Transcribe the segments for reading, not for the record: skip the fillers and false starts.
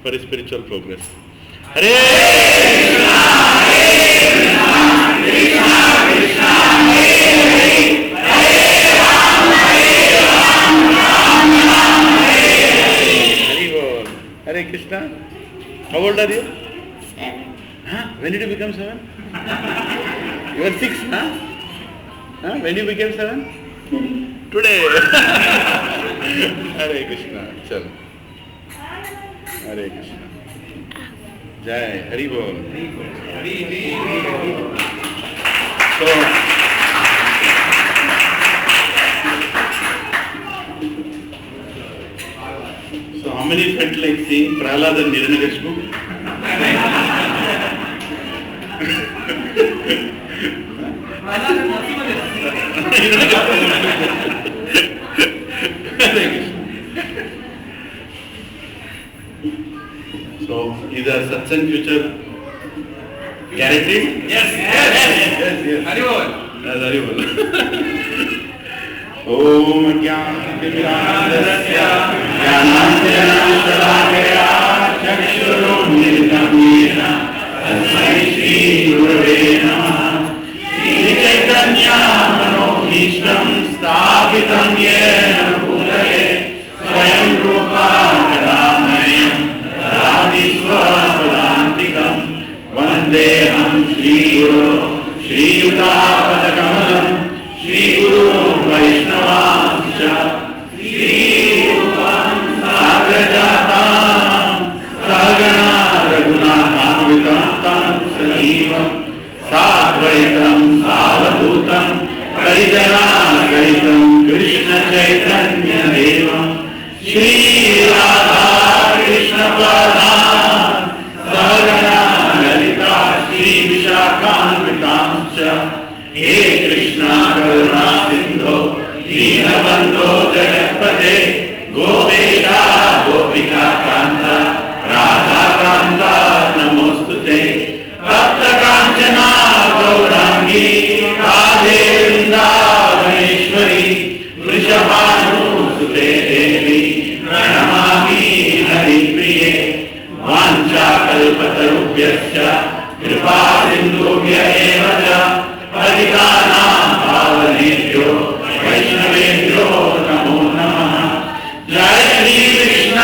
For spiritual progress. Hare Krishna, Krishna Krishna, Hare Hare, Hare Rama, Rama Rama, Hare Hare. Hare Krishna. How old are you? 7. Huh? When did you become 7? You were 6, huh? Huh? When you became 7? Today. Hare Krishna. Chalo. Hare Krishna. Jai, Hari Bol. So how many felt like seeing Prahlad and Hiranyakashipu? So, is our satsang future guaranteed? Yes. Hari Bol. Hari Bol. Om Jnana-Timirandasya Jnana-Jnana-Shalakaya Chakshurunmilitam Yena Tasmai Shri Gurave Namah Shri Chaitanya Manohishtam Sthapitam Yena Bhutale Swayam Rupa Kadamayam Radhisva Padantikam वन्देऽहं श्रीगुरो श्रीयुतापदकमलं श्रीगुरो वैष्णवांश्च श्रीरूपं साग्रजातां सहगणा रघुनाथान्वितं तं सजीवं साद्वैतं सावधूतं परिजनासहितं कृष्णचैतन्यदेवं श्रीराधा कृष्णपादान् सहगणा ललिता श्रीविशाखान्वितांश्च हे कृष्णा करुणा सिन्धो दीनबन्धो जगत्पते गोपेशा गोपिका कान्ता राधा कान्ता नमोस्तुते तप्त काञ्चना गौरांगी राधे वृन्दावनेश्वरी वृषभानुसुते देवी प्रणमामि हरिप्रिये वाञ्छाकल्पतरुभ्यश्च कृपा सिन्धुभ्य एव च पतितानां पावनेभ्यो वैष्णवेभ्यो नमो नमः। जय श्री कृष्ण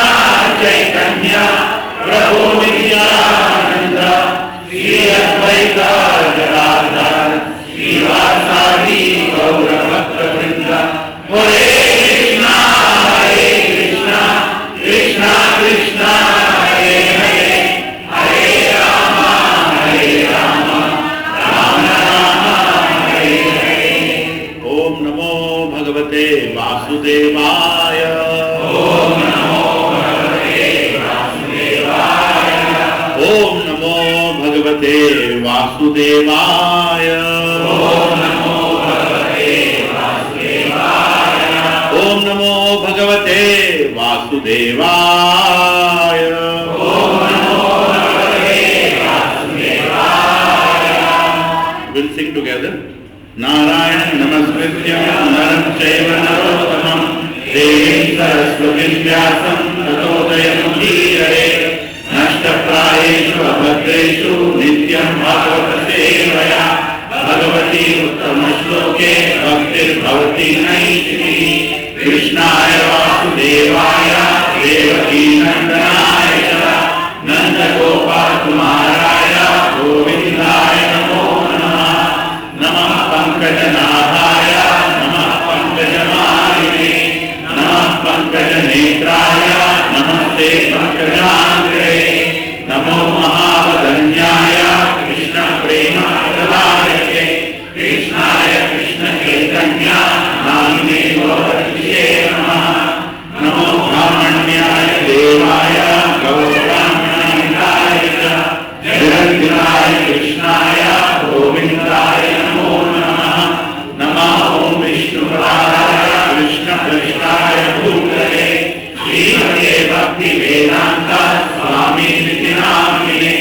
चैतन्य प्रभु नित्यानंद श्री अद्वैत गदाधर श्रीवासादि गौर भक्तवृंद। हरे कृष्णा कृष्णा कृष्णा हरे हरे हरे राम राम राम हरे हरे। ओम नमो भगवते वासुदेवाय। ओम नमो भगवते वासुदेवाय। ओम नमो भगवते वासुदेवाय। ओम नमो भगवते वासुदेवाय। ओम नमो भगवते वासुदेवाय। ओम नमो भगवते वासुदेवाय। We'll sing together. नारायण नमस्कृत्य नरं चैव नरोत्तमं देवीं सरस्वतीं व्यासं ततो जयमुदीरये। नष्टप्रायेषु अभद्रेषु नित्यं भागवतसेवया भगवती उत्तमश्लोके भक्तिर्भवति नैष्टिकी। कृष्णाय वासुदेवाय देवकीनन्दनाय च नन्दगोपाकुमाराय गोविन्दाय नमो नमः। नमः पंकजनाभाय नमः पंकजमालिने नमः पंकजनेत्राय नमस्ते पंकजाग्रे। नमो महावदन्याय कृष्ण प्रेम प्रदायते कृष्णाय कृष्ण चैतन्य नामिने गौरक्षे नमः। नमो ब्राह्मण्याय देवाय गौरब्राह्मणाय च जगद्गुराय कृष्णाय गोविन्दाय नमो नमः। नमः ओम विष्णुपदाय कृष्णपृष्ठाय भूतले श्रीमते भक्तिवेदान्त स्वामिनिति नामिने।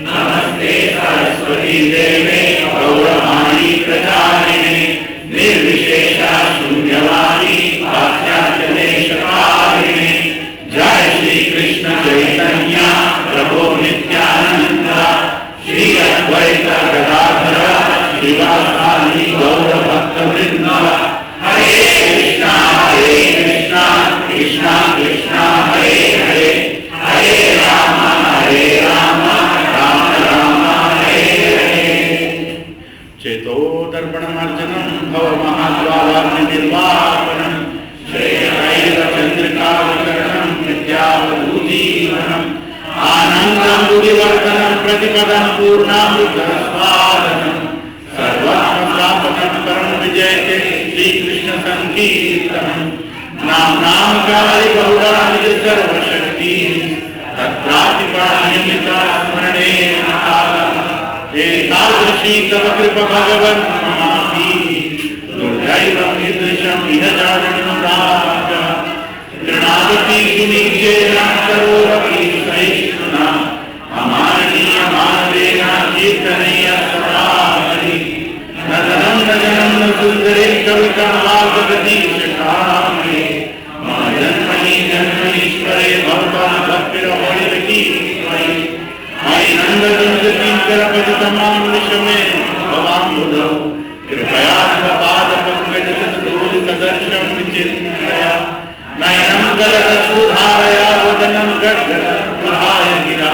नमस्ते सरस्वती देवे गौरवाणी प्रचारिणे निर्विशेषा शून्यवादी पाश्चात्यदेशकारिणे। जय श्री कृष्ण चैतन्य प्रभु नित्यानंद श्री अद्वैत गदाधर श्रीवासादि गौर भक्तवृंद। हरे कृष्णा कृष्णा कृष्णा हरे हरे हरे राम राम राम हरे हरे। चेतो दर्पणमार्जनं भवमहाद्वाराग्निर्वापनं श्रेयैरचन्द्रिकाविकरणं विद्यावधूजीवनम् आनन्दं गुडिवर्धनं प्रतिपदं पूर्णामृतस्वादनं सर्वात्मसापनं परं विजयते श्रीकृष्ण संकीर्तनं। नाम कारि गौरानिज सर्वशक्ति तत्रातिपानिमिता स्मरणे एतादृशी तव कृपा भगवन् ममापि दुर्दैवं ईदृशं इह जातम् तृणावती सुनीचेन करोरपि सहिष्णुना अमाननीय मानवेन कीर्तनीय सदा हरि। न धनं न जनं न सुन्दरे कविकमलागतीशकामये मम जन्मनि जन्मनीश्वरे भवतां भक्तिरहोलिरति त्वयि। मयि नन्दनन्दकिङ्करपतितमां विषमे भवाम्बुधौ कृपया स्वपादपङ्कजसदर्शं विचिन्तया। नयनं गलदस्फुधारया वदनं गद्गदस्फुधाय गिरा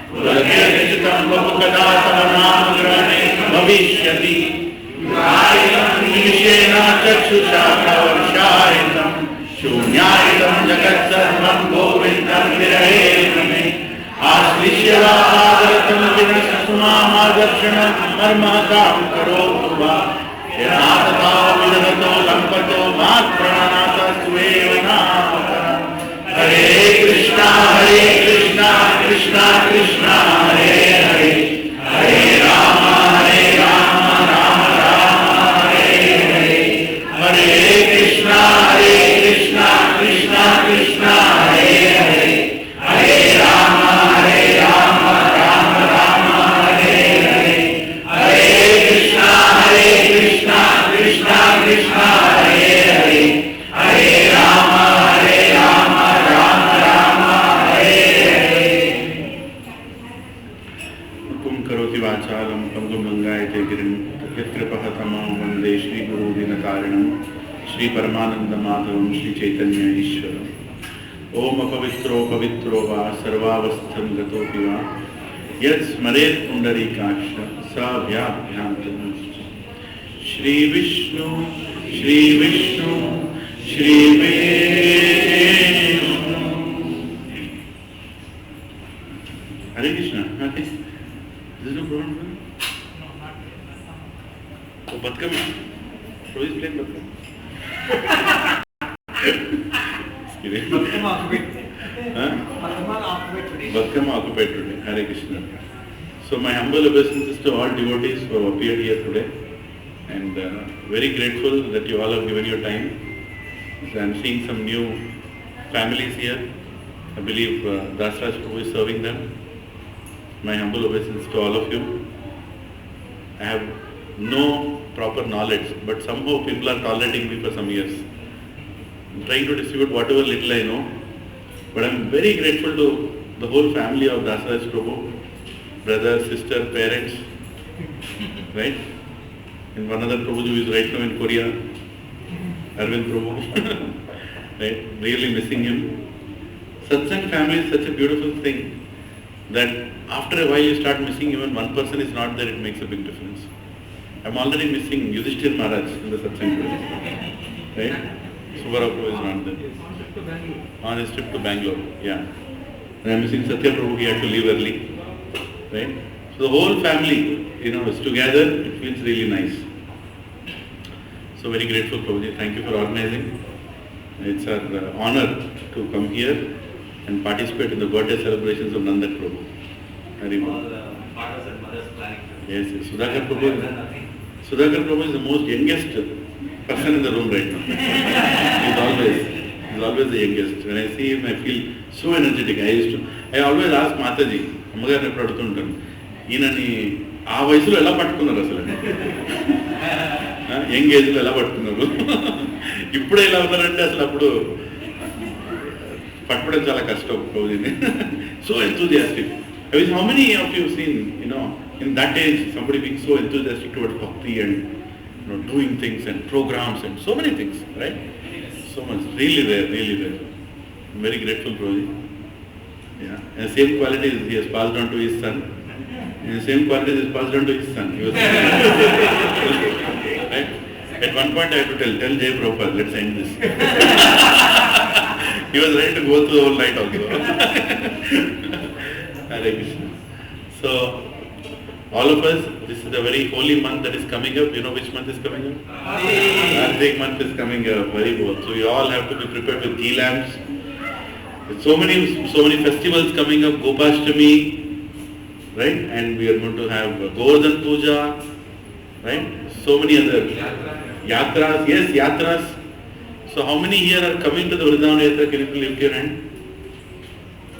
पुरकेतचितं बहुकदा तव नामग्रहणे भविष्यति निमिषेण चक्षुषा प्रवर्षायितं शून्यायितं जगत्सर्वं गोविन्दं विरहेण मे आश्लिष्य वा आदरतं विनशसुमामादर्शनं मर्महतां करोतु वा यनाततो विदधतो लम्पतो मात्प्राणातस्त्वेव नामकरम् हरे कृष्णा कृष्णा कृष्णा हरे हरे हरे राम राम राम हरे हरे हरे कृष्णा कृष्णा कृष्णा हरे हरे हरे राम राम राम हरे हरे हरे कृष्णा कृष्णा कृष्णा हरे हरे हरे राम राम हरे हरे हुकुम करोति वाचालं पंगुं लंघयते गिरिं यत्कृपः वंदे श्रीगुरुदीनकारिणं श्रीपरमानन्दमाधवं श्रीचैतन्य ईश्वरम् ओम पवित्रो पवित्रो वा सर्वावस्थं गतोऽपि वा यत् स्मरेत् पुण्डरीकाक्ष स व्याभ्यान्तरम् श्री विष्णु श्री विष्णु श्री विष्णु हरे Krishna this is no problem oh Batkam so is playing Batkam Batkam occupied today. Hare Krishna. So my humble obeisances to all devotees who have appeared here today, and very grateful that you all have given your time. So I am seeing some new families here. I believe Dasraj Prabhu is serving them. My humble obeisances to all of you. I have no proper knowledge, but somehow people are tolerating me for some years. I'm trying to distribute whatever little I know, but I'm very grateful to the whole family of Dasraj Prabhu, brother, sister, parents, right? And one other Prabhu who is right now in Korea, Arvind Prabhu, right? Really missing him. Satsang family is such a beautiful thing that after a while you start missing even one person is not there, it makes a big difference. I'm already missing Yudhishthir Maharaj in the Satsang family, right? Subara Prabhu is not there. On his trip to Bangalore, yeah. And I'm missing Satya Prabhu, he had to leave early, right? So the whole family, is together, it feels really nice. So very grateful, Prabhuji. Thank you for organizing. It's our honor to come here and participate in the birthday celebrations of Nandak Prabhu. Very all the fathers and mothers planning. Yes, Sudhakar Prabhu is the most youngest person in the room right now. He's always the youngest. When I see him, I feel so energetic. I always ask Mataji, Ammagar ne padutuntam, inani aa vayasulo ela pattukunnaru asalu. Young age lo ela pattukunnaru. Ippude ela unnarante asalu appudu pattukodam chaala kashtam Prabhujini. So enthusiastic. How many of you have seen, in that age, somebody being so enthusiastic towards bhakti and doing things and programs and so many things, right? So much, really rare. I'm very grateful, Prabhuji. Yeah, and the same qualities he has passed on to his son. And the same qualities he has passed on to his son. He was right? At one point I had to tell Jay Prabhupada, let's end this. He was ready to go through the whole night also. Hare Krishna. So, all of us, this is a very holy month that is coming up. You know which month is coming up? Kartik month is coming up, very good. So you all have to be prepared with ghee lamps. With so many festivals coming up, Gopashtami, right? And we are going to have Govardhan Puja, right? So many other yatras. Yes, yatras. So how many here are coming to the Vrindavan Yatra? Can you lift your hand?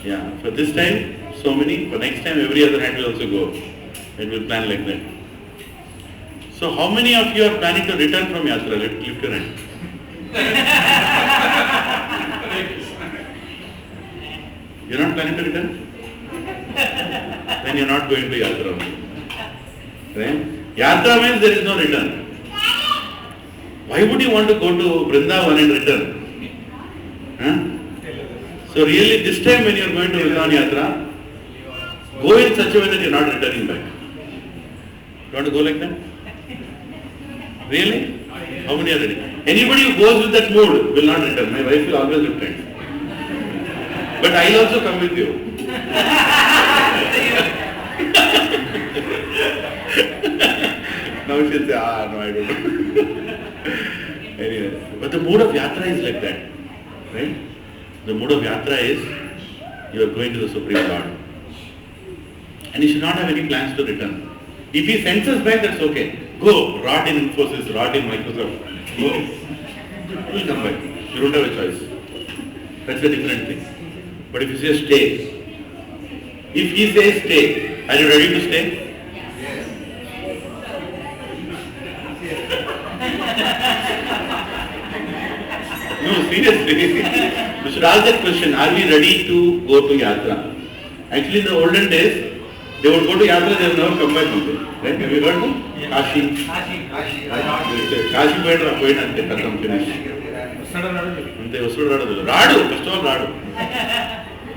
Yeah, for this time, so many. For next time, every other hand will also go. And we'll plan like that. So how many of you are planning to return from Yatra? Lift your hand. You're not planning to return? Then you're not going to Yatra. Right? Yatra means there is no return. Why would you want to go to Vrindavan and return? Huh? So really this time when you're going to Vrindavan Yatra, go in such a way that you're not returning back. You want to go like that? Really? How many are ready? Anybody who goes with that mood will not return. My wife will always return. But I'll also come with you. Now she'll say, no, I don't know. Anyway, but the mood of yatra is like that, right? The mood of yatra is, you are going to the Supreme Lord. And you should not have any plans to return. If he sends us back, that's okay. Go, rot in Infosys, rot in Microsoft. Go. We'll come back. You don't have a choice. That's a different thing. But if you say stay, if he says stay, are you ready to stay? No, seriously. You should ask that question, are we ready to go to yatra? Actually, in the olden days, they would go to yatra, they will never come back from there. Right? Have you heard of Kashi? Kashi point ante katham finish. Ante Usadu Radu. Radu, first of all Radu.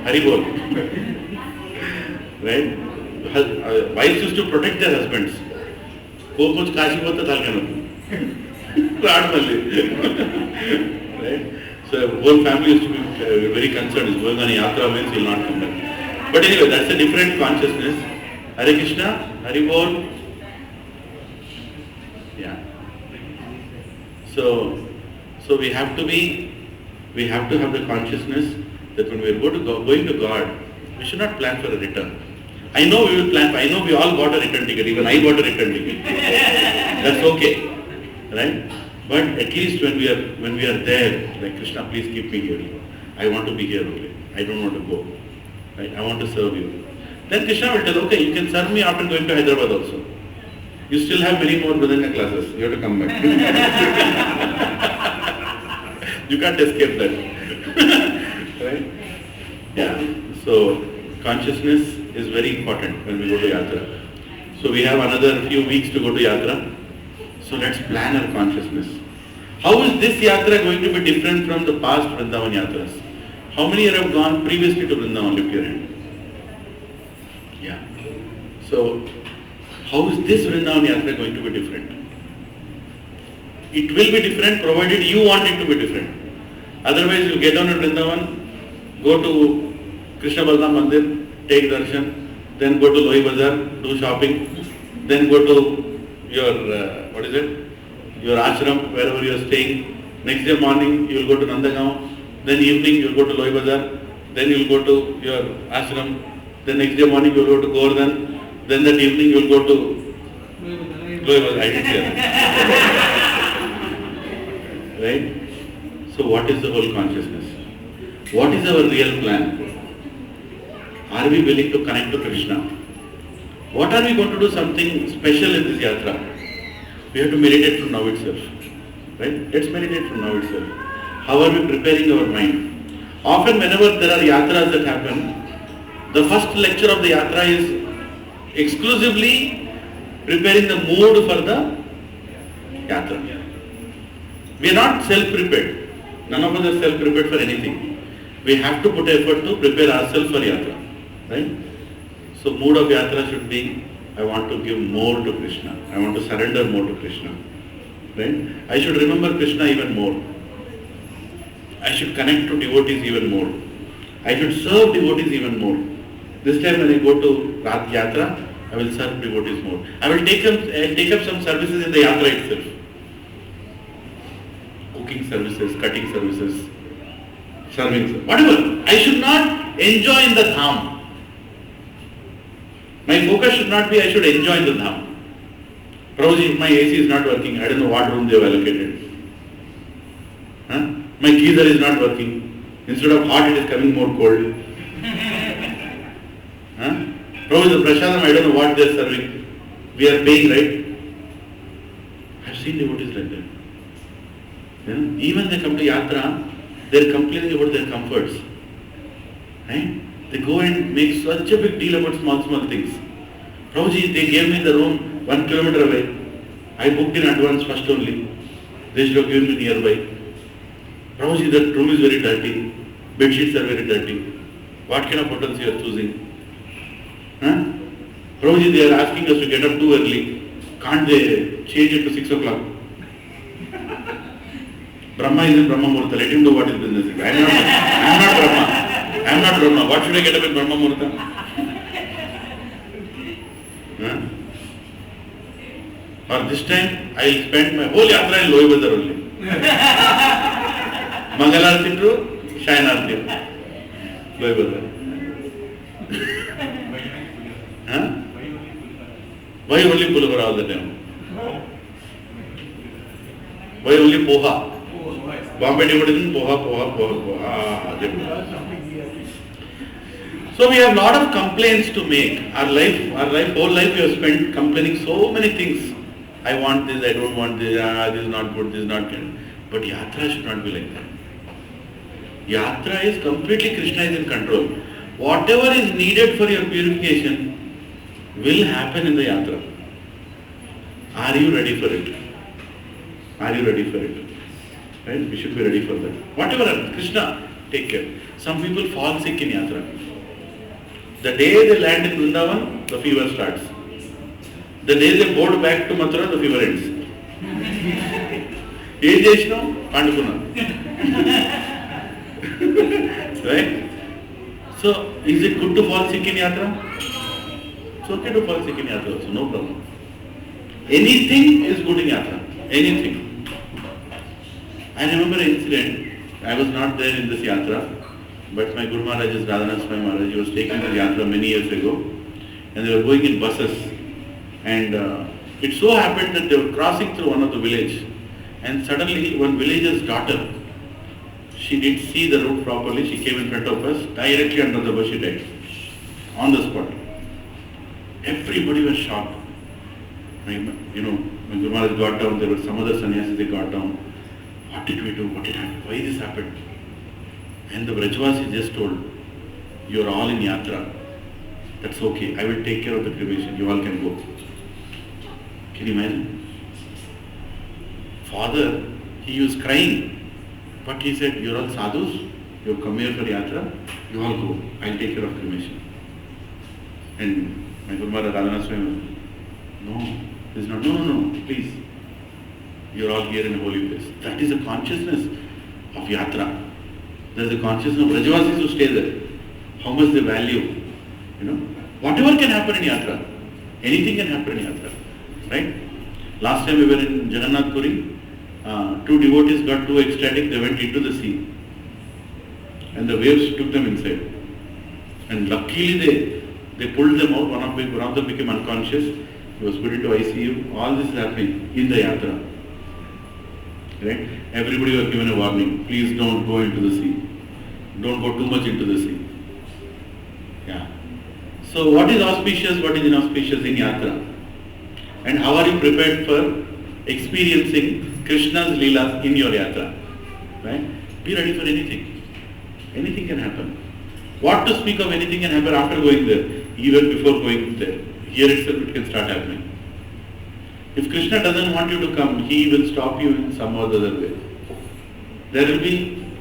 Haribol. Right? Wives used to protect their husbands. Kopach Kashi pote thalkanu. Radu malli. Right? So whole family used to be very concerned. Is going on a yatra means he will not come back. But anyway, that's a different consciousness. Hare Krishna, Hari Bol. Yeah. So we have to have the consciousness that when we are going to God, we should not plan for a return. I know we will plan. I know we all got a return ticket. Even I got a return ticket. That's okay, right? But at least when we are there, like Krishna, please keep me here. I want to be here only. I don't want to go. Right? I want to serve you. Then Krishna will tell, okay, you can serve me after going to Hyderabad also. You still have many more Mridanga classes. You have to come back. You can't escape that. Right? Yeah. So consciousness is very important when we go to yatra. So we have another few weeks to go to yatra. So let's plan our consciousness. How is this yatra going to be different from the past Vrindavan yatras? How many here have gone previously to Vrindavan? Lift your hand. Yeah. So, how is this Vrindavan yatra going to be different? It will be different provided you want it to be different. Otherwise, you get on to Vrindavan, go to Krishna Balram Mandir, take darshan, then go to Lohi Bazar, do shopping, then go to your, your ashram, wherever you are staying. Next day morning, you will go to Nandagaon. Then evening you will go to Lohi Bazar, then you will go to your ashram, then next day morning you will go to Govardhan, then that evening you will go to Lohi Bazar. I didn't hear that. Right? So what is the whole consciousness? What is our real plan? Are we willing to connect to Krishna? What are we going to do something special in this yatra? We have to meditate from now itself. Right? Let's meditate from now itself. How are we preparing our mind? Often whenever there are yatras that happen, the first lecture of the yatra is exclusively preparing the mood for the yatra. We are not self-prepared. None of us are self-prepared for anything. We have to put effort to prepare ourselves for yatra. Right? So mood of yatra should be, I want to give more to Krishna. I want to surrender more to Krishna. Right? I should remember Krishna even more. I should connect to devotees even more. I should serve devotees even more. This time when I go to Rath Yatra, I will serve devotees more. I will take up some services in the yatra itself. Cooking services, cutting services, serving, whatever. I should not enjoy in the dham. My focus should not be I should enjoy in the dham. Prabhuji, my AC is not working. I don't know what room they have allocated. Huh? My geyser is not working. Instead of hot, it is coming more cold. Huh? Prabhuji, the prasadam, I don't know what they are serving. We are paying, right? I have seen devotees like that. Yeah? Even they come to yatra, they are complaining about their comforts. Right? They go and make such a big deal about small things. Prabhuji, they gave me the room 1 kilometer away. I booked in advance first only. They should have given me nearby. Prabhuji, that room is very dirty. Bed sheets are very dirty. What kind of hotels you are choosing? Huh? Prabhuji, they are asking us to get up too early. Can't they change it to 6 o'clock? Brahma is in Brahma Murtha. Let him do what his business is. I am not Brahma. I am not Brahma. What should I get up in Brahma Murtha? Huh? Or this time, I will spend my whole yatra in Lohi Bazar only. Mangalarti to Shayanarti. Lohi Bazar. Huh? Why only pulvera all the time? Why only poha? Bombay devotees poha. So we have a lot of complaints to make. Our whole life we have spent complaining so many things. I want this, I don't want this, this is not good, this is not good. But yatra should not be like that. Yatra is completely Krishna is in control. Whatever is needed for your purification will happen in the yatra. Are you ready for it? Are you ready for it? Right? We should be ready for that. Whatever happens, Krishna, take care. Some people fall sick in yatra. The day they land in Vrindavan, the fever starts. The day they board back to Mathura, the fever ends. Age Jeshno, Pandukuna. Right? So, is it good to fall sick in yatra? It's okay to fall sick in yatra also, no problem. Anything is good in yatra. Anything. I remember an incident. I was not there in this yatra, but my Guru Maharaj is Radhanath Swami Maharaj. He was taking the yatra many years ago, and they were going in buses. And it so happened that they were crossing through one of the village, and suddenly one villager's daughter, she didn't see the route properly. She came in front of us, directly under the bus she died, on the spot. Everybody was shocked. When Guru Maharaj got down, there were some other sannyasis, they got down. What did we do? What did happen? Why this happened? And the Brajvasi just told, you are all in yatra. That's okay. I will take care of the cremation. You all can go. Can you imagine? Father, he was crying. But he said, you are all sadhus. You have come here for yatra. You all go. I will take care of cremation. And my Guru Maharaj Radhanath Swami, no, this is not, no, please. You are all here in a holy place. That is a consciousness of yatra. There is a consciousness of Brajavasis who stay there. How much they value. Whatever can happen in yatra. Anything can happen in yatra. Right? Last time we were in Jagannath Puri, two devotees got too ecstatic, they went into the sea. And the waves took them inside. And luckily they pulled them out. One of them became unconscious. He was put into ICU. All this is happening in the yatra. Right? Everybody was given a warning. Please don't go into the sea. Don't go too much into the sea. Yeah. So what is auspicious, what is inauspicious in yatra? And how are you prepared for experiencing Krishna's Leelas in your yatra? Right? Be ready for anything. Anything can happen. What to speak of anything can happen after going there, even before going there. Here itself it can start happening. If Krishna doesn't want you to come, he will stop you in some or the other way. There will be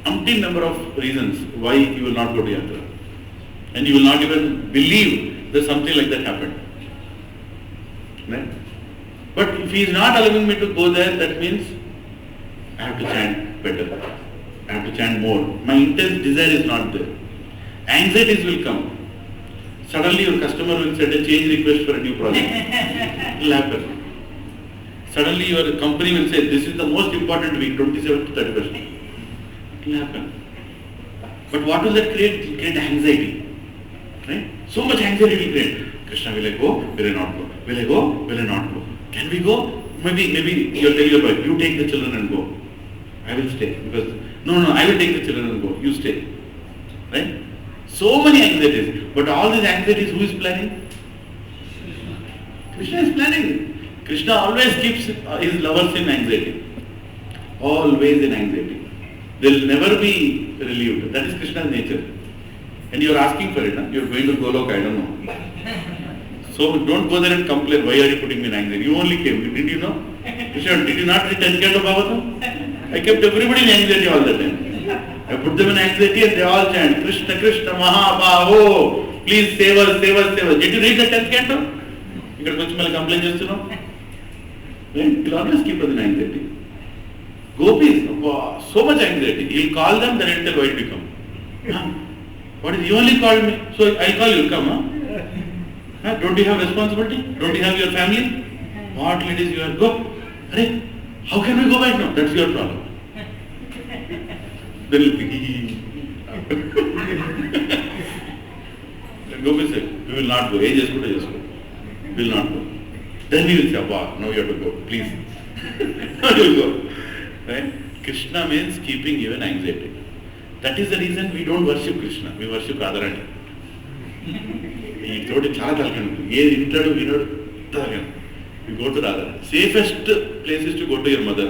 umpteen number of reasons why you will not go to yatra. And you will not even believe that something like that happened. Right? But if he is not allowing me to go there, that means I have to chant better. I have to chant more. My intense desire is not there. Anxieties will come. Suddenly your customer will send a change request for a new project. It will happen. Suddenly your company will say, this is the most important week, 27th to 31st. It will happen. But what will that create? It will create anxiety. Right? So much anxiety will create. Krishna, will I go? Will I not go? Will I go? Will I not go? Can we go? Maybe you're telling your wife, you take the children and go. I will stay. Because, no, I will take the children and go. You stay. Right? So many anxieties. But all these anxieties, who is planning? Krishna is planning. Krishna always keeps his lovers in anxiety. Always in anxiety. They will never be relieved. That is Krishna's nature. And you are asking for it. Huh? You are going to Golok, I don't know. So don't go there and complain, why are you putting me in anxiety? You only came. Did you know? Krishna, did you not read 10 canto Bhagavatam? I kept everybody in anxiety all the time. I put them in anxiety and they all chant, Krishna, Krishna, Mahabhaho, please save us, save us, save us. Did you read the 10th canto? ఇక్కడికి వచ్చి మళ్ళీ complaint చేస్తున్నాం. He'll always keep us in anxiety. Gopis, so much anxiety. He'll call them, then he'll tell why did you come. What is, you only called me, so I'll call you, come, huh? Don't you have responsibility? Don't you have your family? What ladies you are, go. Arey, how can we go back now? That's your problem. Then he'll think, then Gopi said, we will not go. Hey, just go. We will not go. Then he will say, wow, now you have to go, please. Now you will go. Right? Krishna means keeping you in anxiety. That is the reason we don't worship Krishna. We worship Radharani. ఈ తోటి చాలా తలకండి, ఏది ఇంటాడు వినడు తలకండి. You go to Radharani. Safest place is to go to your mother.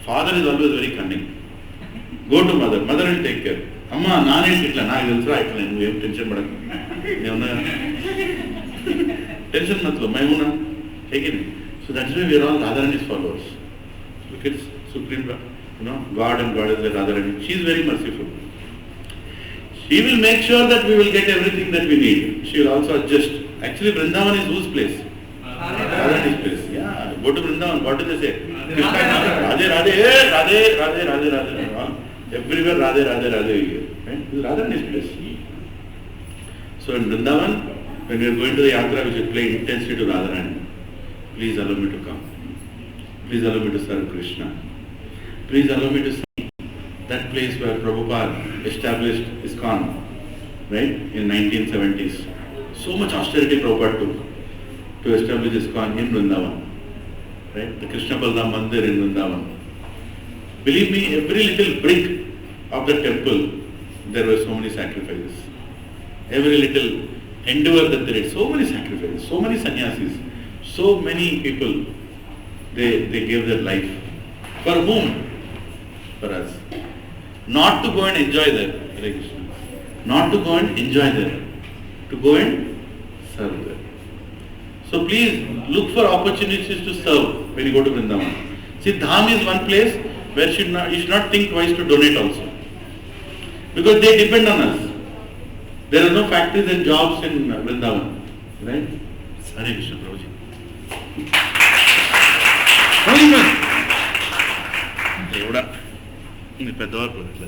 Father is always very cunning. Go to mother. Mother will take care. అమ్మా నానేంటి ఇట్లా, నాకు తెలుసురా ఇట్లా, నువ్వేం టెన్షన్ పడకు, ఏమన్నా tension మతలో మేమున్నా taken. So that's why we are all Radharani's followers. Look at Supreme, God and Goddess Radharani. She is very merciful. She will make sure that we will get everything that we need. She will also adjust. Actually, Vrindavan is whose place? Radharani's place. Yeah, go to Vrindavan. What do they say? Radhe, Radhe, Radhe, Radhe, Radhe, Radhe. Everywhere Radhe, Radhe, Radhe. Right? This is Radharani's place. So in Vrindavan, when we are going to the yatra, we should play intensely to Radharani. Please allow me to come. Please allow me to serve Krishna. Please allow me to see that place where Prabhupada established ISKCON, right, in 1970s. So much austerity Prabhupada took to establish ISKCON in Vrindavan, right? The Krishna Balram Mandir in Vrindavan. Believe me, every little brick of the temple, there were so many sacrifices. Every little endeavor that they did, so many sacrifices, so many sannyasis. So many people, they gave their life. For whom? For us. Not to go and enjoy there, Hare Krishna. Not to go and enjoy there. To go and serve there. So please look for opportunities to serve when you go to Vrindavan. See, Dham is one place where you should not think twice to donate also. Because they depend on us. There are no factories and jobs in Vrindavan. Right? Hare Krishna, Prabhuji. దేవుడా ఇది పెద్దవారు ఇట్లా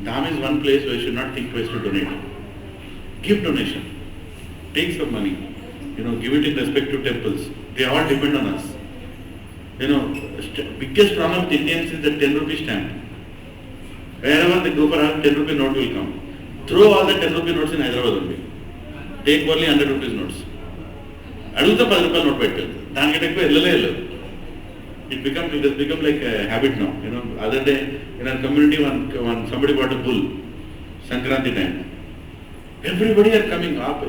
Dham is one place where you should not think twice to donate. Give donation. Take some money. Give it in respect to temples. They all depend on us. Biggest problem with Indians is the 10 rupee stamp. Wherever they go for a 10 rupee note will come. Throw all the 10 rupee notes in Hyderabad only. Take only 100 rupees notes. Aduguta 10 rupee note pettu. Daniki ekku ellale ellu. It has become like a habit now. Other day in our community, one somebody bought a bull, Sankranti time. Everybody are coming up.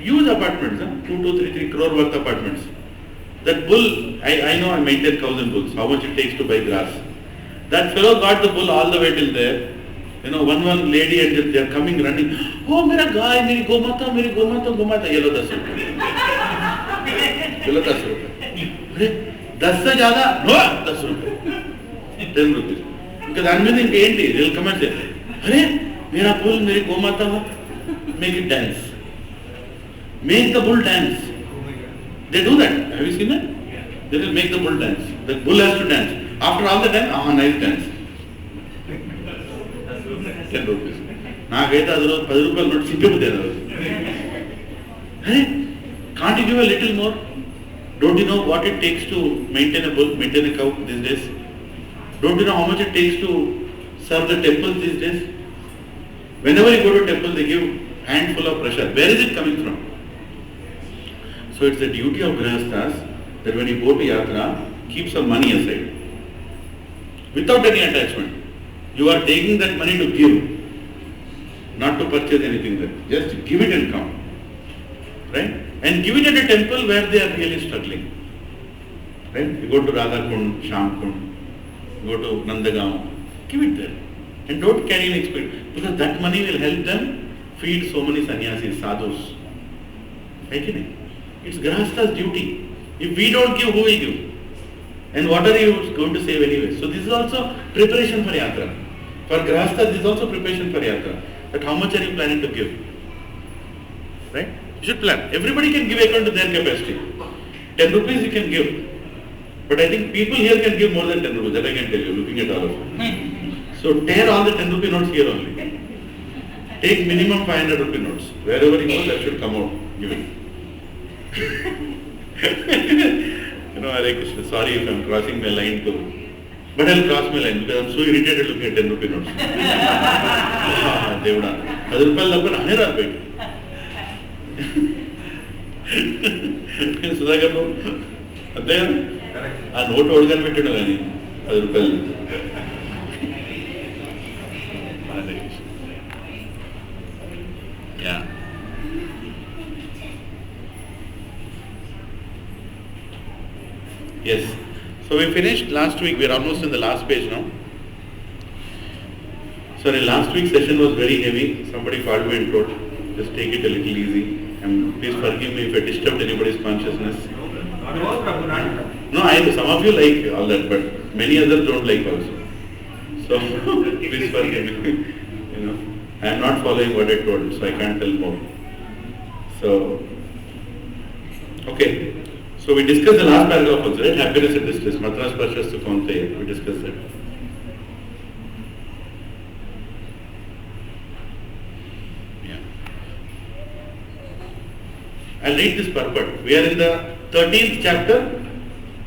Huge apartments, 2, 3 crore worth apartments. That bull, I know I maintain 1,000 bulls. How much it takes to buy grass? That fellow got the bull all the way till there. One lady and they are coming running. Oh, mera gaay, meri gomata, yellow 10 rupees. Yellow 10 rupees. 10 se zyada, no, 10 rupees. 10 rupees. Because I'm meaning they will come and say, Arey, mera bull, meri gomata, make it dance. Make the bull dance. They do that. Have you seen that? They will make the bull dance. The bull has to dance. After all the dance, nice dance. 10 rupees. నాకైతే అది రోజు 10 రూపాయలు note సింపిపోతే can't you give a little more? Don't you know what it takes to maintain a bull, maintain a cow these days? Don't you know how much it takes to serve the temples these days? Whenever you go to a temple, they give handful of pressure. Where is it coming from? So it's the duty of Grihasthas that when you go to Yatra, keep some money aside. Without any attachment. You are taking that money to give, not to purchase anything there. Just give it and come. Right? And give it at a temple where they are really struggling. Right? You go to Radha Kund, Sham Kund, go to Nandagaon, give it there. And don't carry an expectation. Because that money will help them feed so many sannyasis, sadhus. Right? It's Grihastha's duty. If we don't give, who will give? And what are you going to save anyway? So this is also preparation for Yatra. For Grahastha, this is also preparation for Yatra. That how much are you planning to give? Right? You should plan. Everybody can give according to their capacity. 10 rupees you can give. But I think people here can give more than 10 rupees. That I can tell you, looking at all of you. So tear all the 10 rupee notes here only. Take minimum 500 rupee notes. Wherever you go, that should come out. Give it. Hare Krishna. Sorry if I'm crossing my line too. But I'll cross my line because I'm so irritated looking at 10 rupee notes. Devda. 10 రూపాయలు తప్ప రానే రాదు బయట. సుధాకర్ అంతే కదా ఆ note ఓడగానే పెట్టాడు కానీ 10 రూపాయలు. Yeah. Yes. So we finished last week. We are almost in the last page now. Sorry, last week's session was very heavy. Somebody called me and told, just take it a little easy. And please forgive me if I disturbed anybody's consciousness. No, some of you like all that, but many others don't like also. So please forgive me. I am not following what I told, so I can't tell more. So, okay. So we discussed the last paragraph also, right? Happiness and distress. Matras Parshas to Kaunteya. We discussed that. Yeah. I'll read this purport. We are in the 13th chapter,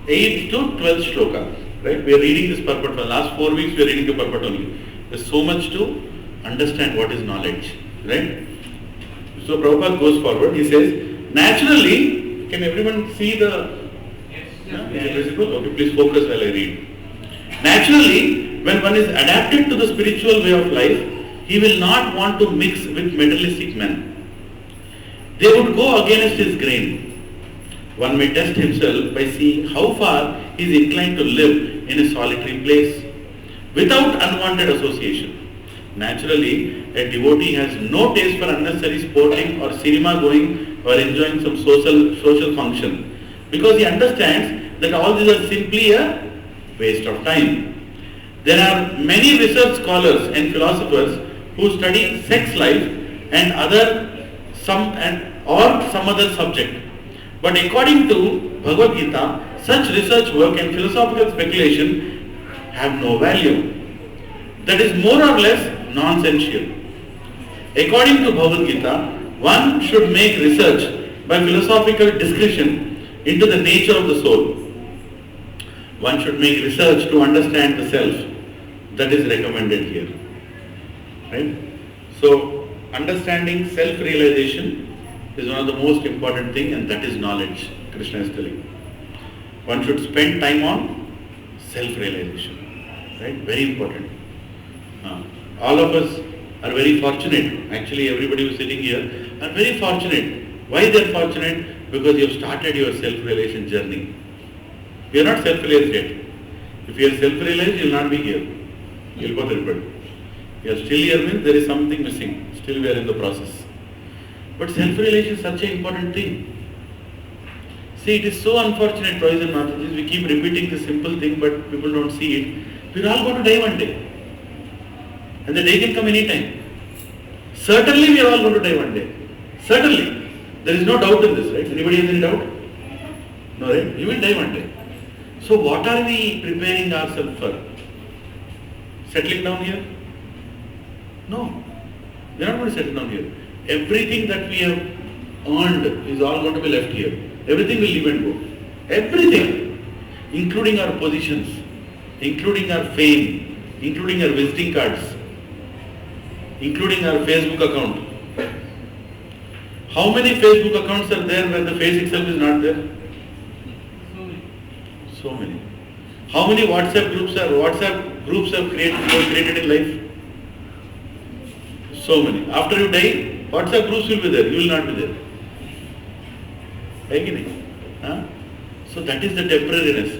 8th to 12th shloka. Right? We are reading this purport. For the last 4 weeks we are reading the purport only. There's so much to understand what is knowledge. Right? So Prabhupada goes forward. He says, naturally, can everyone see the... Is it visible? Okay, please focus while I read. Naturally, when one is adapted to the spiritual way of life, he will not want to mix with materialistic men. They would go against his grain. One may test himself by seeing how far he is inclined to live in a solitary place without unwanted association. Naturally, a devotee has no taste for unnecessary sporting or cinema going or enjoying some social function, because he understands that all these are simply a waste of time. There are many research scholars and philosophers who study sex life and some other subject. But according to Bhagavad Gita, such research work and philosophical speculation have no value. That is more or less nonsensical. According to Bhagavad Gita, one should make research by philosophical discretion into the nature of the soul. One should make research to understand the self. That is recommended here. Right? So, understanding self-realization is one of the most important thing, and that is knowledge, Krishna is telling. One should spend time on self-realization. Right? Very important. All of us are very fortunate. Actually, everybody who is sitting here are very fortunate. Why they are fortunate? Because you have started your self-realization journey. You are not self-realized yet. If you are self-realized, you will not be here. You will go through it. You are still here means there is something missing. Still we are in the process. But self-realization is such an important thing. See, it is so unfortunate, Prabhupada and Mataji, we keep repeating this simple thing, but people don't see it. We are all going to die one day. And the day can come anytime. Certainly we are all going to die one day. Certainly. There is no doubt in this, right? Anybody has any doubt? No, right? You will die one day. So what are we preparing ourselves for? Settling down here? No. We are not going to settle down here. Everything that we have earned is all going to be left here. Everything will leave and go. Everything. Including our positions, including our fame, including our visiting cards, including our Facebook account. How many Facebook accounts are there where the face itself is not there? So many. How many WhatsApp groups have created in life? So many. After you die, WhatsApp groups will be there. You will not be there. So that is the temporariness.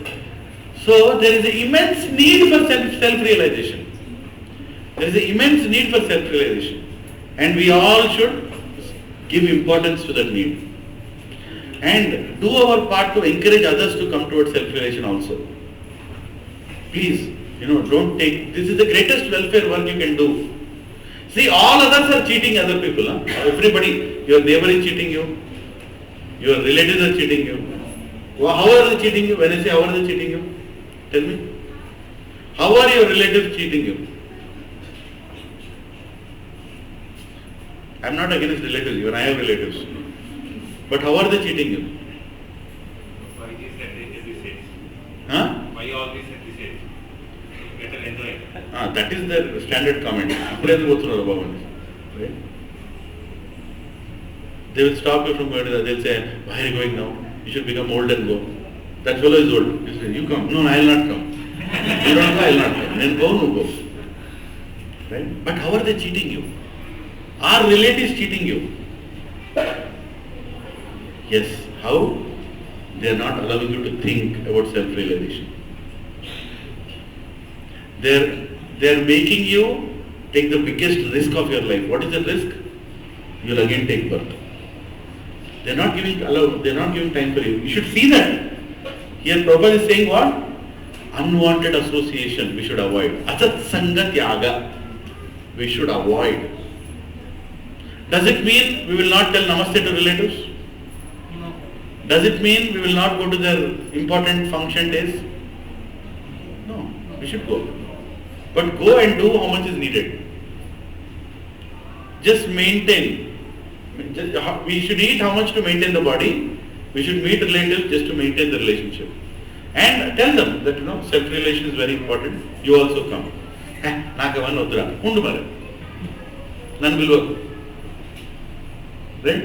So there is an immense need for self-realization. There is an immense need for self-realization. And we all should give importance to that need. And do our part to encourage others to come towards self-realization also. Please, Don't take, this is the greatest welfare work you can do. See, all others are cheating other people. Huh? Everybody, your neighbor is cheating you, your relatives are cheating you. Well, how are they cheating you? When I say how are they cheating you? Tell me. How are your relatives cheating you? I am not against relatives, even I have relatives. But how are they cheating you? Why is at this age? Huh? Why always at this age? Better enjoy. That is their standard comment. Right? They will stop you from going to that. They'll say, why are you going now? You should become old and go. That fellow is old. You say, you come. No, I will not come. You don't go, I will not come. Then go, no go. Right? But how are they cheating you? Are relatives cheating you? Yes. How? They are not allowing you to think about self-realization. They are making you take the biggest risk of your life. What is the risk? You will again take birth. They are not giving time for you. You should see that. Here Prabhupada is saying what? Unwanted association we should avoid. Asat Sanga Tyaga we should avoid. Does it mean we will not tell namaste to relatives? No. Does it mean we will not go to their important function days? No, we should go. But go and do how much is needed. Just maintain. We should eat how much to maintain the body. We should meet relatives just to maintain the relationship. And tell them that self-realization is very important. You also come. Right?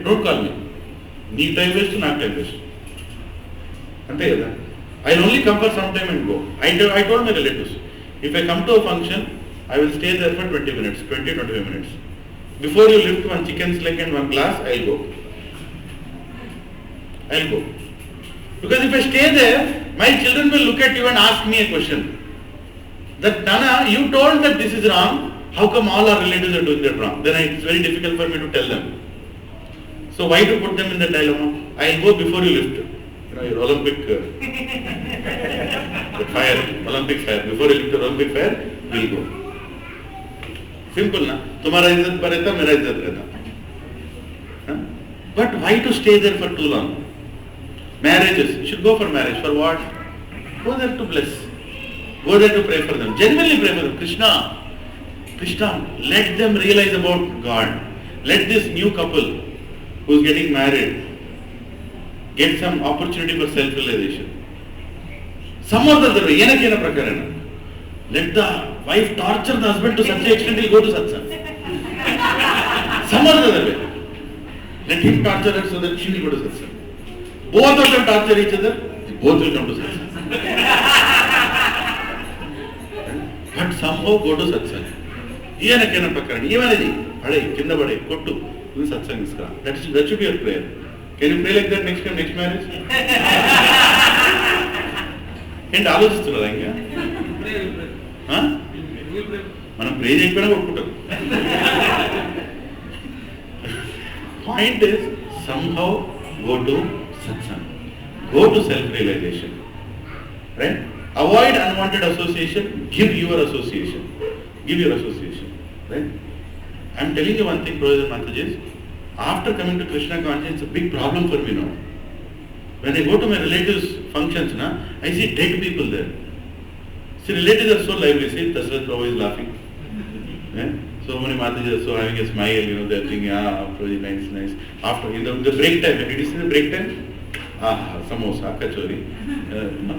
Don't call me. Need time waste to not time waste. I'll only come for some time and go. I told my relatives, if I come to a function, I will stay there for 20 minutes, 25 minutes. Before you lift one chicken leg and one glass, I'll go. Because if I stay there, my children will look at you and ask me a question. That, Nana, you told that this is wrong, how come all our relatives are doing that wrong? Then it's very difficult for me to tell them. So why to put them in the dilemma? I'll go before you lift. Your Olympic fire. Before you lift the Olympic fire, we'll go. Simple, na? Tumhara izzat par rehta, mera izzat rehta. But why to stay there for too long? Marriages, you should go for marriage. For what? Go there to bless. Go there to pray for them. Genuinely pray for them. Krishna, let them realize about God. Let this new couple who's getting married get some opportunity for self-realization. Some other way, let the wife torture the husband to such an extent he'll go to satsang. Some other way. Let him torture her so that she will go to satsang. Both of them torture each other, both will come to satsang. But somehow go to satsang. Even satsang is gone. That should be your prayer. Can you pray like that next time, next marriage? And ఆలోచిస్తున్నారా ఇంకా? మనం ప్రే చేయకపోయినా కొట్టుకుంటాం. Point is, somehow go to satsang. Go to self-realization. Right? Avoid unwanted association. Give your association. Right? I am telling you one thing, brothers and Mataji. After coming to Krishna consciousness, it's a big problem for me now. When I go to my relatives' functions, I see dead people there. See, relatives are so lively. See, Dasrath Prabhu is laughing. Yeah? So many Mataji are so having a smile, they're thinking, Prabhuji, nice. After, in the break time, did you see the break time? Samosa, kachori,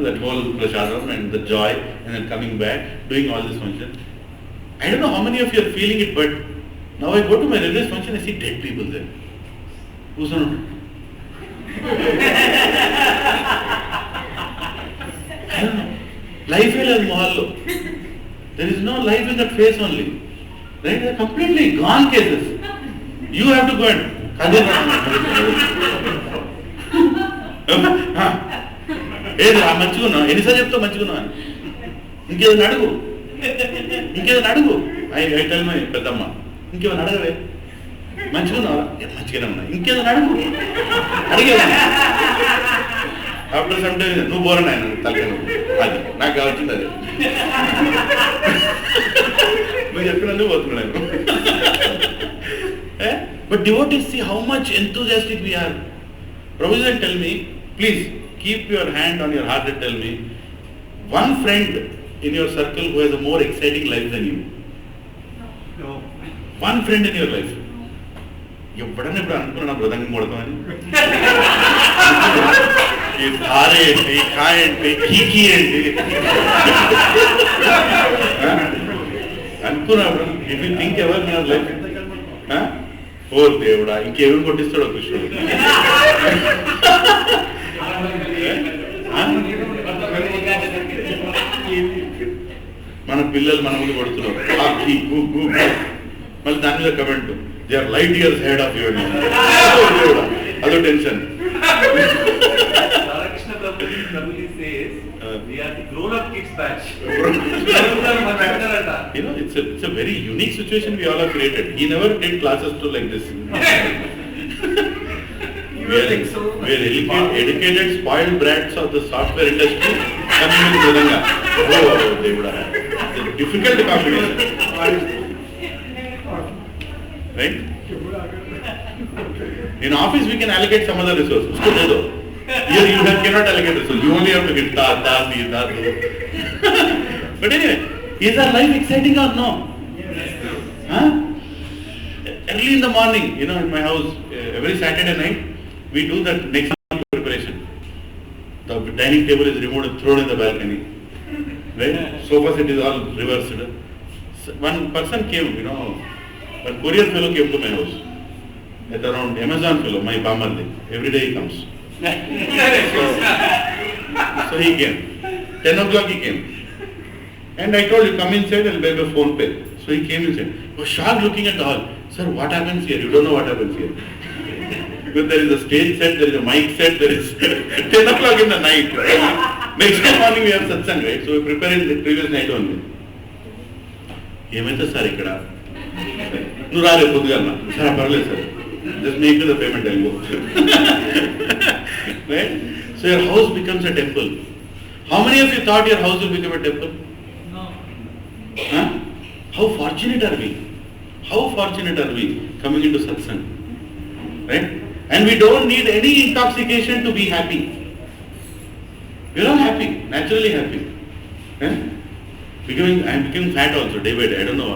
that whole prasadam and the joy, and then coming back, doing all this function. I don't know how many of you are feeling it, but now I go to my religious function, I see dead people there. Who's not? I don't know. Life is mohallo. There is no life in that face only. Right? They are completely gone cases. You have to go and మంచిగున్నా ఎన్నిసార్లు చెప్తావు మంచిగున్నా ఇంకేదైనా అడుగు I tell my పెద్దమ్మ ఇంకేమైనా అడగవే మంచిగానే ఉన్నా ఇంకేదైనా అడుగు అడిగేదా ఆఫ్టర్ సమ్ టైమ్ నువ్వు బోరన్ ఆయన తలకాయ అది నాకు కావాల్సింది అది నువ్వు చెప్పినందుకు పోతున్నాను. But devotees, see how much enthusiastic we are. Prabhuji, tell me, please keep your hand on your heart and tell me one friend in your circle who has a more exciting life than you. No. One friend in your life. ఎప్పుడన్నా ఇప్పుడు అనుకున్నా మృదంగం కొడతామని ఈ ధార ఏంటి కాయ ఏంటి కీకి ఏంటి అనుకున్నాడు. If you think ever in your life ఓ దేవుడా ఇంకేమి కొట్టిస్తాడో కృష్ణుడు. మన పిల్లలు మన ముందు కొడుతున్నారు మళ్ళీ దాని మీద comment they are light years head of your దేవుడా అదో tension. We are the grown-up kids batch. It's a very unique situation we all have created. He never did classes to like this. We are educated, spoiled brats of the software industry coming with Mridanga. Oh, Devuda. It's a difficult combination. Right? In office we can allocate some other resources. Here you cannot allocate resources. You only have to get that. But anyway, is our life exciting or no? Huh? Early in the morning, in my house, every Saturday night, we do that next month preparation. The dining table is removed and thrown in the balcony. Right? Sofa set is all reversed. One person came, one courier fellow came to my house. At around Amazon fellow, my Bamardi. Every day he comes. So he came. 10 o'clock he came. And I told you, come inside, I'll pay the phone pay. So he came inside. He was shocked looking at all. Sir, what happens here? You don't know what happens here. Because there is a stage set, there is a mic set, there is 10 o'clock in the night. Next day morning we have satsang, right? So we prepare it the previous night only. ఏమైతే sir ఇక్కడ నువ్వు రాలే పొద్దుగా sir పర్లేదు sir just make the payment I'll go. Right? So your house becomes a temple. How many of you thought your house will become a temple? No. Huh? How fortunate are we? How fortunate are we coming into satsang? Right? And we don't need any intoxication to be happy. We're all happy, naturally happy. Right? I am becoming fat also day by day. I don't know.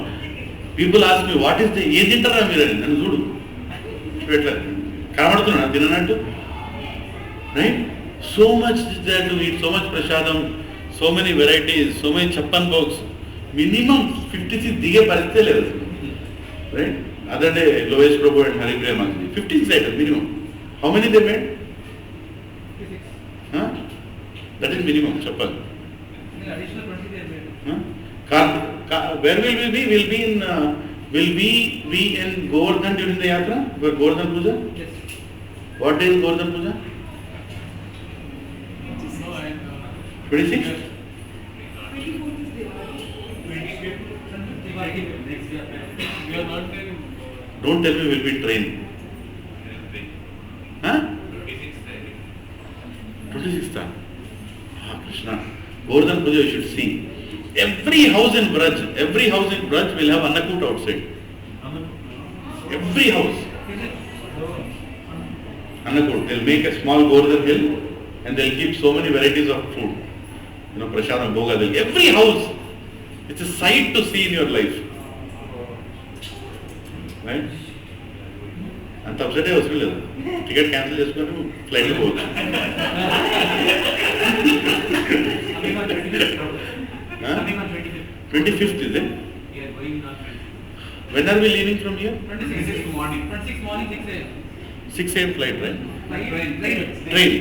People ask me, what is the age intara mirani? Nanu chudu. Kanabadutunna tinanattu. Right? So much is there to eat, so much prasadam, so many varieties, so many chappan box. Minimum 56 dige paristhiti ledu. Right? Other day, Lovesh Prabhu and Hari Prema, 56 items minimum. How many they made? 56. Huh? That is minimum, chappan. Additional 20 they made. Huh? Where will we be? Will we be in Govardhan during the yatra? For Govardhan Puja? Yes. What day is Govardhan Puja? No, and 26? 25th Diwali next year. We are not there in Don't tell me we'll be trained. Huh? 26th. Krishna. Govardhan Puja you should see. Every house in Braj will have Annakut outside. Every house. Annakut. They'll make a small Govardhan hill and they'll keep so many varieties of food. Prasadam, Bhoga. Every house. It's a sight to see in your life. Right? అంత upset అవసరం లేదు. Ticket cancel చేసుకొని ఫ్లైట్లో పోవచ్చు. Huh? 25th is it? Yeah, going on 25th. When are we leaving from here? 26th morning. 26th morning, 6 a.m. 6 a.m. flight, right? Train.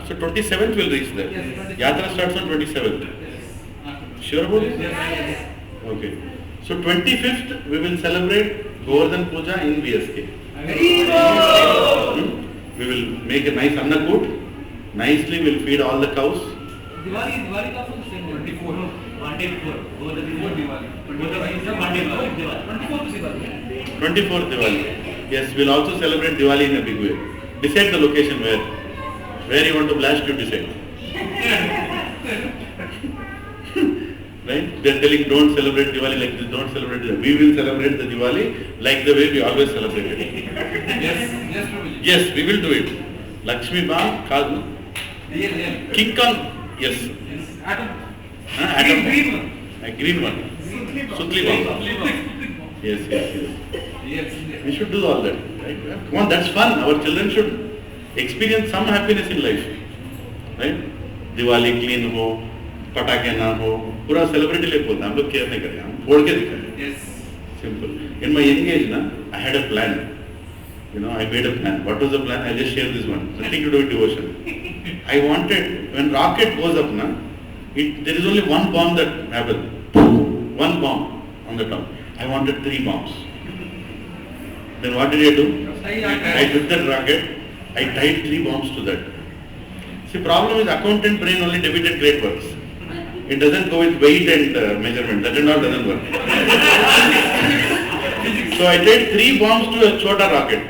So 27th we'll reach there. Yes, 27th. Yatra starts on 27th. Yes. Sure about it? Yes. Okay. So 25th we will celebrate Govardhan Puja in VSK. We will make a nice Annakut. Nicely we'll feed all the cows. Diwali का full same 24. One day before. Over the before Diwali. 24th Diwali. 24th Diwali. Yes, we'll also celebrate Diwali in a big way. Decide the location where you want to blast, you decide. Right? They are telling don't celebrate Diwali like this, don't celebrate Diwali. We will celebrate the Diwali like the way we always celebrated it. Yes, Prabhuji. Yes, we will do it. Lakshmi Bam, Kadu, Real. King Kong, yes. Yes. Atom. Atom. Green one. A green one. Sutli Bam. Yes. Yes. We should do all that. Right? Come on, that's fun. Our children should experience some happiness in life. Right? Diwali clean ho, पटाखे ना हो, पूरा celebrity life बोलते हैं, हम लोग care नहीं करते, हम फोड़ के दिखाते हैं. Simple. In my young age, I had a plan. I made a plan. What was the plan? I just share this one. Nothing to do with devotion. I wanted, when rocket goes up, there is only one bomb that happens. One bomb on the top. I wanted 3 bombs. Then what did I do? I took that rocket, I tied 3 bombs to that. See, problem is accountant brain only debited great works. It doesn't go with weight and measurement. That and all doesn't work. So I tied 3 bombs to a chota rocket.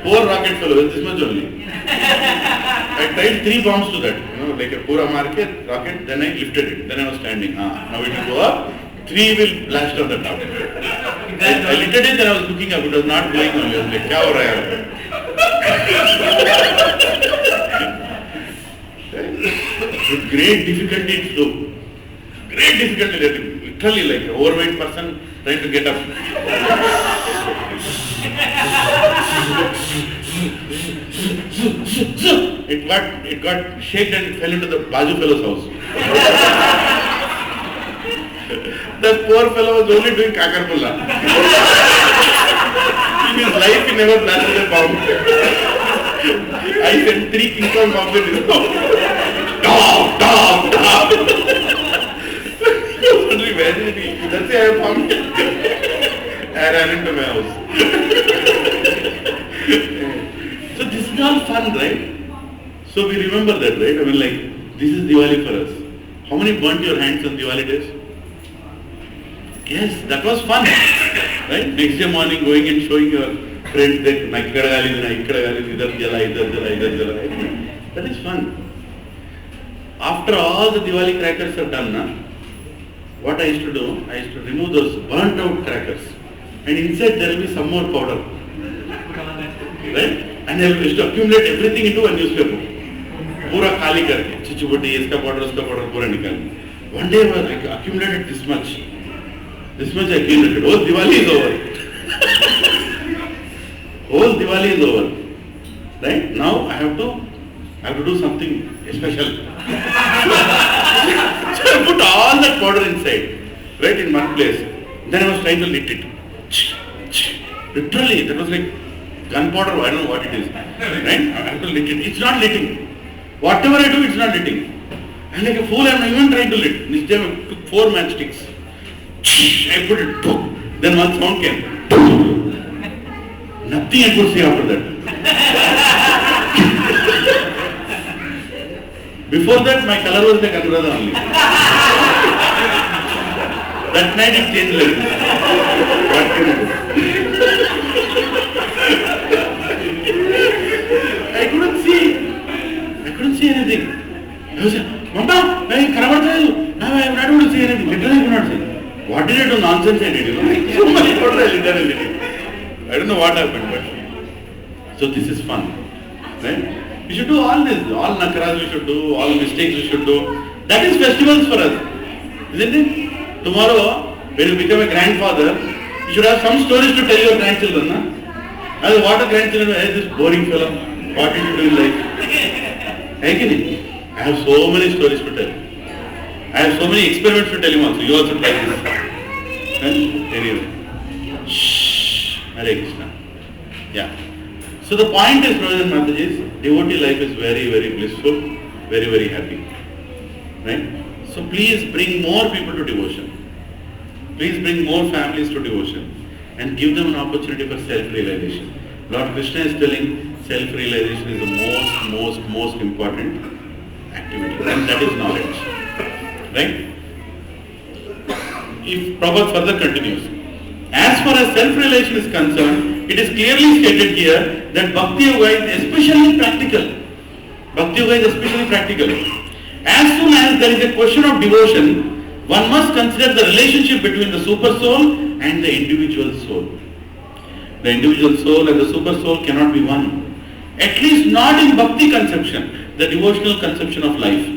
Poor rocket fellow, this much only. I tied 3 bombs to that, like a pura market rocket. Then I lifted it. Then I was standing. Now it will go up. 3 will blast on the top. I lifted it. Then I was looking up. It was not going on. I was like, "Kya ho raha hai?" With great difficulty it flew. Great difficulty, literally like an overweight person trying to get up. It got shaken and it fell into the Baju fellow's house. That poor fellow was only doing kakarpulla. In his life he never blasted a bomb. I sent 3 King Kong bombs in his house. Dog. That's why I found it. I ran into my house. So this is all fun, right? So we remember that, right? This is Diwali for us. How many burnt your hands on Diwali days? Yes, that was fun. Right? Next day morning going and showing your friends that that is fun. After all the Diwali crackers are done, what I used to do, I used to remove those burnt out crackers and inside there will be some more powder. Right? And I used to accumulate everything into a newspaper. Pura khali karke, chichubuti, iska powder, pura nikal. One day I accumulated this much. This much I accumulated. Whole Diwali is over. Whole Diwali is over. Right? Now I have to do something special. So I put all that powder inside, right, in one place. Then I was trying to lit it. Literally, that was like gunpowder, I don't know what it is. Right? I have to lit it. It's not litting. Whatever I do, it's not litting. And like a fool, I'm not even trying to lit. This time I took 4 matchsticks. I put it. Then one sound came. Nothing I could see after that. Before that, my color was like Anuradha only. That night it changed like this. What can I do? I couldn't see anything. I was like, Mama, I am not able to see anything. Literally I could not see. What did I do? Nonsense I did, So much water I literally. I don't know what happened, but so this is fun. Right? We should do all this, all nakaras we should do, all mistakes we should do. That is festivals for us, isn't it? Tomorrow, when you become a grandfather, you should have some stories to tell your grandchildren. As what a grandchildren, hey, this boring fellow, what did you do in life? I have so many stories to tell. I have so many experiments to tell him also. You also try this. Anyway. Shh. Hare Krishna. Yeah. So the point is, brothers and Mataji, devotee life is very, very blissful, very, very happy. Right? So please bring more people to devotion. Please bring more families to devotion and give them an opportunity for self-realization. Lord Krishna is telling self-realization is the most important activity, and that is knowledge. Right? If Prabhupada further continues, as far as self-realization is concerned, it is clearly stated here that Bhakti Yoga is especially practical. Bhakti Yoga is especially practical. As soon as there is a question of devotion, One must consider the relationship between the super soul and the individual soul. The individual soul and the super soul cannot be one. At least not in bhakti conception, the devotional conception of life.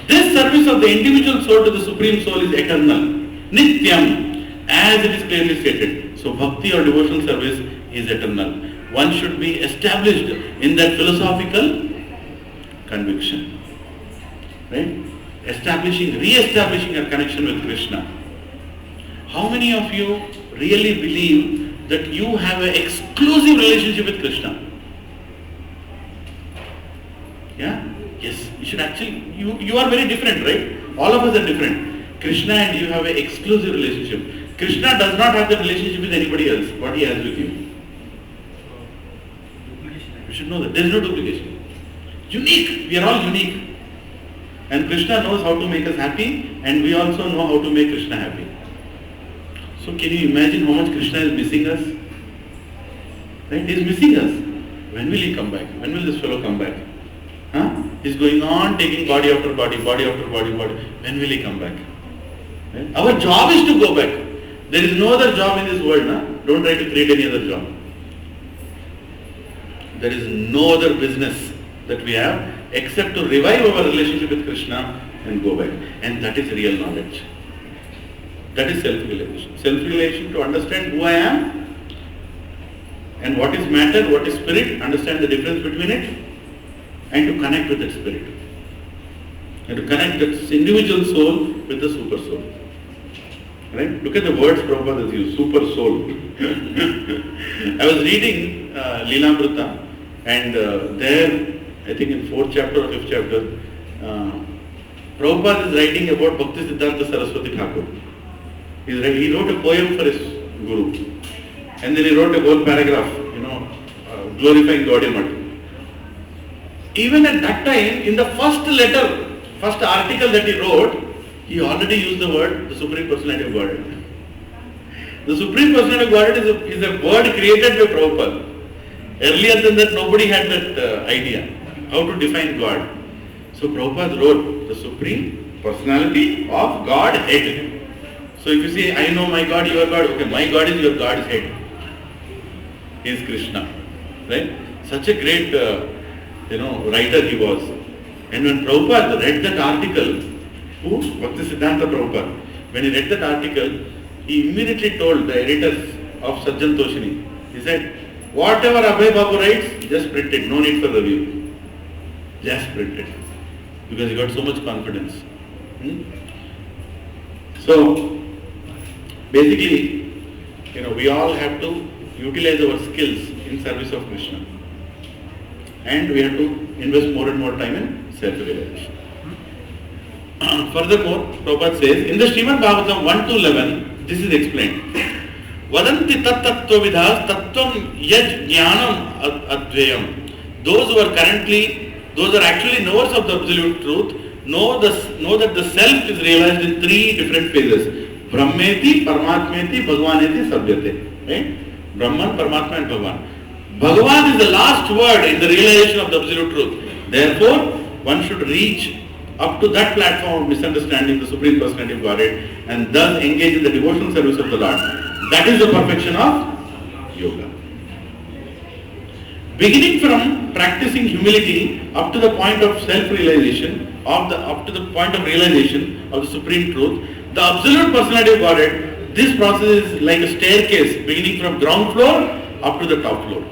This service of the individual soul to the supreme soul is eternal, nityam, as it is clearly stated. So bhakti or devotional service is eternal. One should be established in that philosophical conviction. Right? Re-establishing a connection with Krishna. How many of you really believe that you have an exclusive relationship with Krishna? Yeah? Yes. You should actually, you are very different, right? All of us are different. Krishna and you have an exclusive relationship. Krishna does not have that relationship with anybody else, what he has with you. You should know that. There is no duplication. Unique. We are all unique. And Krishna knows how to make us happy, and we also know how to make Krishna happy. So can you imagine how much Krishna is missing us? Right? He is missing us. When will he come back? When will this fellow come back? Huh? He's going on taking body after body, body after body, body. When will he come back? Right? Our job is to go back. There is no other job in this world. Nah? Don't try to create any other job. There is no other business that we have except to revive our relationship with Krishna and go back. And that is real knowledge. That is self-realization. Self-realization to understand who I am and what is matter, what is spirit, understand the difference between it, and to connect with that spirit. And to connect that individual soul with the super soul. Right? Look at the words Prabhupada has used, super soul. I was reading Lilananda, and there, I think in 4th chapter or 5th chapter, Prabhupada is writing about Bhakti Siddhanta Saraswati Thakur. He wrote a poem for his guru. And then he wrote a whole paragraph, glorifying Gaudiya. Even at that time, in the first letter, first article that he wrote, he already used the word, the Supreme Personality of Godhead. The Supreme Personality of Godhead is a word created by Prabhupada. Earlier than that, nobody had that idea, how to define God. So Prabhupada wrote the Supreme Personality of Godhead. So if you say, I know my God, your God, okay, my God is your God's head. He is Krishna. Right? Such a great, writer he was. And when Prabhupada read that article, Bhakti Siddhanta Prabhupada, when he read that article, he immediately told the editors of Sajjan Toshini, he said, whatever Abhay Babu writes, just print it, no need for review. Just print it. Because he got so much confidence. So, basically, we all have to utilize our skills in service of Krishna. And we have to invest more and more time in self-realization. Furthermore, Prabhupada says, in the Srimad Bhagavatam 1-11, this is explained. Vadanti tat tattva vidhas tattvam yaj jnanam advayam. Those who are actually knowers of the absolute truth, know that the self is realized in 3 different phases. Brahmeti, Paramatmeti, Bhagavaneti, Sabhyate. Right? Brahman, Paramatma and Bhagavan. Bhagavan is the last word in the realization of the absolute truth. Therefore, one should reach up to that platform of misunderstanding the Supreme Personality of Godhead and thus engage in the devotional service of the Lord. That is the perfection of yoga. Beginning from practicing humility up to the point of self-realization, up to the point of realization of the Supreme Truth, the Absolute Personality of Godhead, this process is like a staircase beginning from ground floor up to the top floor.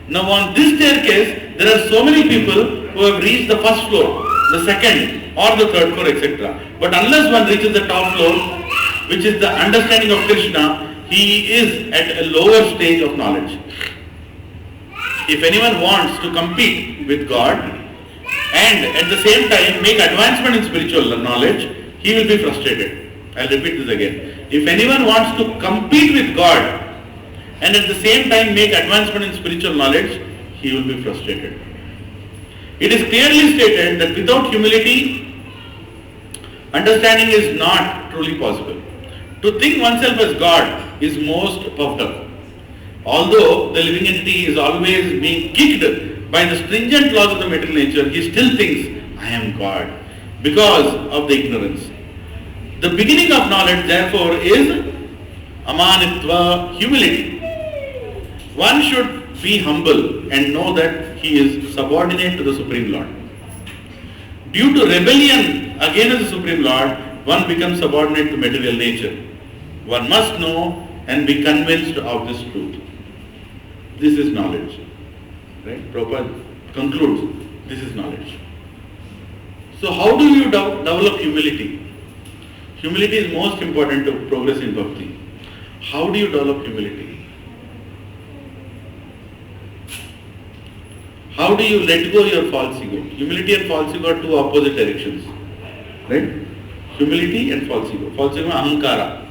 Now on this staircase, there are so many people who have reached the first floor, the second or the third floor, etc. But unless one reaches the top floor, which is the understanding of Krishna, he is at a lower stage of knowledge. If anyone wants to compete with God and at the same time make advancement in spiritual knowledge, he will be frustrated. I'll repeat this again. If anyone wants to compete with God and at the same time make advancement in spiritual knowledge, he will be frustrated. It is clearly stated that without humility, understanding is not truly possible. To think oneself as God is most puffed up. Although the living entity is always being kicked by the stringent laws of the material nature, he still thinks, I am God, because of the ignorance. The beginning of knowledge, therefore, is amanitva, humility. One should be humble and know that he is subordinate to the Supreme Lord. Due to rebellion against the Supreme Lord, one becomes subordinate to material nature. One must know and be convinced of this truth. This is knowledge. Right? Prabhupada concludes, this is knowledge. So how do you develop humility? Humility is most important to progress in bhakti. How do you develop humility? How do you let go your false ego? Humility and false ego are two opposite directions. Right? Humility and false ego. False ego, ahankara.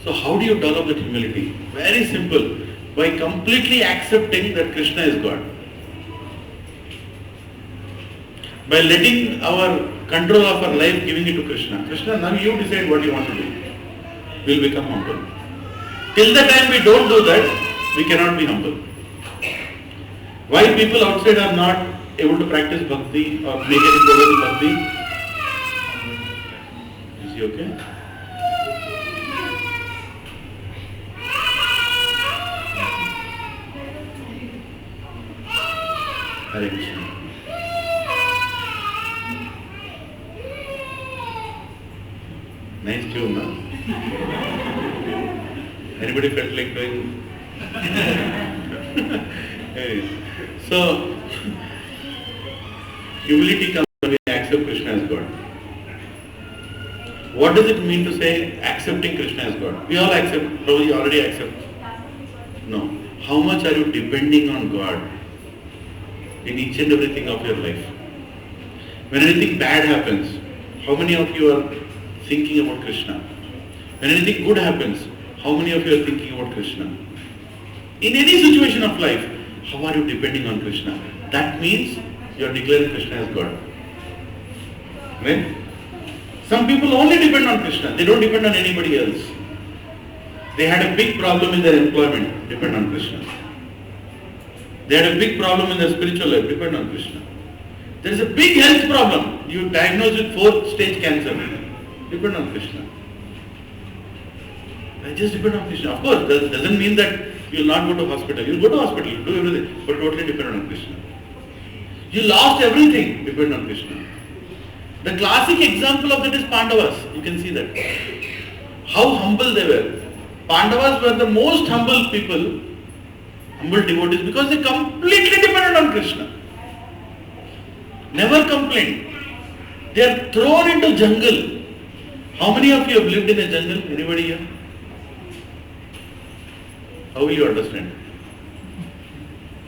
So how do you develop that humility? Very simple. By completely accepting that Krishna is God. By letting our control of our life, giving it to Krishna. Krishna, now you decide what you want to do. We will become humble. Till the time we don't do that, we cannot be humble. Why people outside are not able to practice bhakti or make any progress in bhakti? Is he okay? Hare Krishna. Nice tune, no? Anybody felt like doing? So, humility comes when we accept Krishna as God. What does it mean to say accepting Krishna as God? We all accept, probably already accept. No. How much are you depending on God in each and everything of your life? When anything bad happens, how many of you are thinking about Krishna? When anything good happens, how many of you are thinking about Krishna? In any situation of life, how are you depending on Krishna? That means you are declaring Krishna as God. Right? Some people only depend on Krishna. They don't depend on anybody else. They had a big problem in their employment, depend on Krishna. They had a big problem in their spiritual life, depend on Krishna. There is a big health problem. You diagnosed with 4th stage cancer, depend on Krishna. I just depend on Krishna. Of course, that doesn't mean that you will not go to hospital. You will go to hospital, you do everything, but totally depend on Krishna. You lost everything, depend on Krishna. The classic example of that is Pandavas. You can see that. How humble they were. Pandavas were the most humble people, humble devotees, because they completely depended on Krishna. Never complained. They are thrown into jungle. How many of you have lived in a jungle? Anybody here? How will you understand?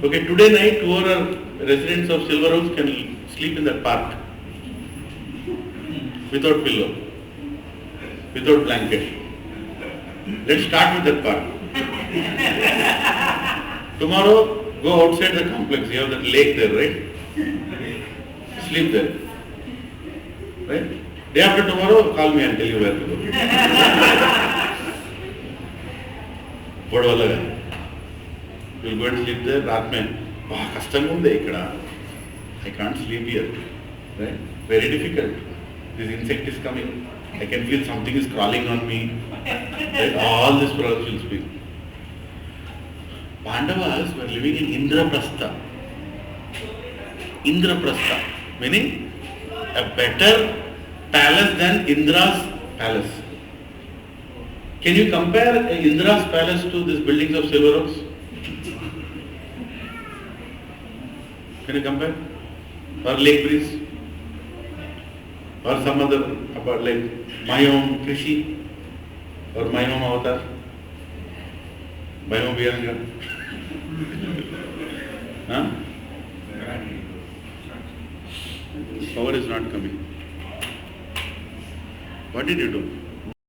Okay, today night, whoever residents of Silver Oaks can sleep in that park. Without pillow. Without blanket. Let's start with that part. Tomorrow, go outside the complex. You have that lake there, right? Sleep there. Right? Day after tomorrow, call me and tell you where to go. What will you'll go and sleep there. रात में बहुत कष्टम होंगे इकड़ा. I can't sleep here. Right? Very difficult. This insect is coming. I can feel something is crawling on me. Right? All this problems will speak. Pandavas were living in Indraprastha. Indraprastha, meaning a better palace than Indra's palace. Can you compare Indra's palace to these buildings of Silver Oaks? Can you compare? Or Lake Breeze? Or some other, about like my home Krishi? Or my home Avatar? My home Viranga? Huh? Power is not coming. What did you do?